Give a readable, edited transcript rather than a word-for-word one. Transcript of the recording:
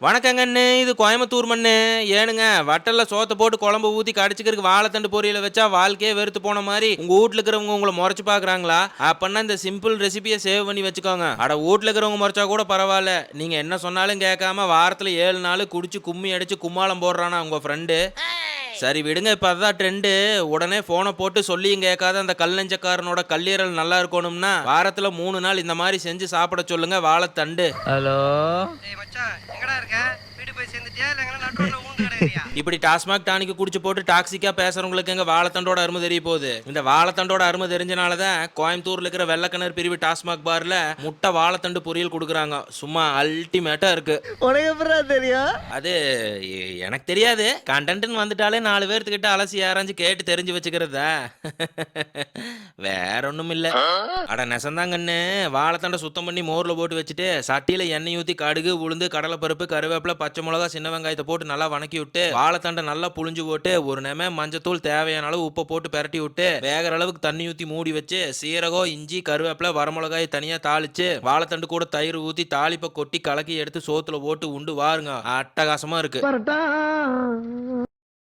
வணக்கங்கண்ணு, இது கோயம்புத்தூர் மண்ணு. ஏனுங்க வட்டல்ல சோத்த போட்டு குழம்பு ஊத்தி கடிச்சுக்கிறதுக்கு வாழைத்தண்டு பொரியல வச்சா வாழ்க்கையே வெறுத்து போன மாதிரி உங்க வீட்ல இருக்கிறவங்க உங்களை முறைச்சு பாக்குறாங்களா? அப்பன்னா இந்த சிம்பிள் ரெசிபியை சேவ் பண்ணி வச்சுக்கோங்க. அட வீட்ல இருக்கிறவங்க முறைச்சா கூட பரவாயில்ல, நீங்க என்ன சொன்னாலும் கேட்காம வாரத்துல 7 நாள் குடிச்சு கும்மி அடிச்சு கும்மாளம் போடுறானா உங்க ஃப்ரெண்டு. சரி விடுங்க, இப்ப அதான் ட்ரெண்டு. உடனே போனை போட்டு சொல்லியும் கேட்காத அந்த கல் நெஞ்சக்காரனோட கல்லீரல் நல்லா இருக்கணும்னா வாரத்துல 3 நாள் இந்த மாதிரி செஞ்சு சாப்பிட சொல்லுங்க வாழைத்தண்டு. ஹலோ. டேய் மச்சான், எங்கடா இருக்க? வீட்டுக்கு போய் சேர்ந்துட்டியா இல்ல எங்கனா நடுரோட்ல ஊந்து கிடக்குறியா? இப்படி டாஸ்மாக் டானிக்கு குடிச்சு போட்டு டாக்ஸிக்கா பேசுறவங்களுக்கு எங்க வாழைத்தண்டோட அருமை தெரிய போகுது. இந்த வாழைத்தண்டோட அருமை தெரிஞ்சனாலதான் கோயம்புத்தூர்ல இருக்கிற வெள்ளக்கிணறு பிரிவு டாஸ்மாக் பார்ல முட்டை வாழைத்தண்டு பொரியல் கொடுக்குறாங்க. சும்மா அல்டிமேட்டா இருக்கு. உனக்கு எப்படிடா தெரியும்? அது எனக்கு தெரியாது, கண்டென்ட்னு வந்துட்டாலே 4 பேர்த்துக்கிட்ட அலசி ஆராய்ஞ்சு கேட்டு தெரிஞ்சு வச்சுக்கிறதா. வேற ஒண்ணும் இல்ல. அட நெசந்தாங்கன்னு வாழைத்தண்டை சுத்தம் பண்ணி மோர்ல போட்டு வச்சுட்டு சட்டியில எண்ணெய் ஊத்தி கடுகு உளுந்து கடலைப்பருப்பு கருவேப்பிலை பச்சை மிளகா சின்ன வெங்காயத்தை போட்டு நல்லா வணக்கி விட்டு வாழைத்தண்டை நல்லா புழிஞ்சு போட்டு ஒரு நெம மஞ்சத்தூள் தேவையான அளவு உப்பை போட்டு பெரட்டி விட்டு வேகிற அளவுக்கு தண்ணி ஊத்தி மூடி வச்சு சீரகம் இஞ்சி கருவேப்பிலை வரமிளகாய் தனியா தாளிச்சு வாழைத்தண்டு கூட தயிர் ஊத்தி தாளிப்பை கொட்டி கலக்கி எடுத்து சோத்துல போட்டு உண்டு வாருங்க, அட்டகாசமா இருக்கு.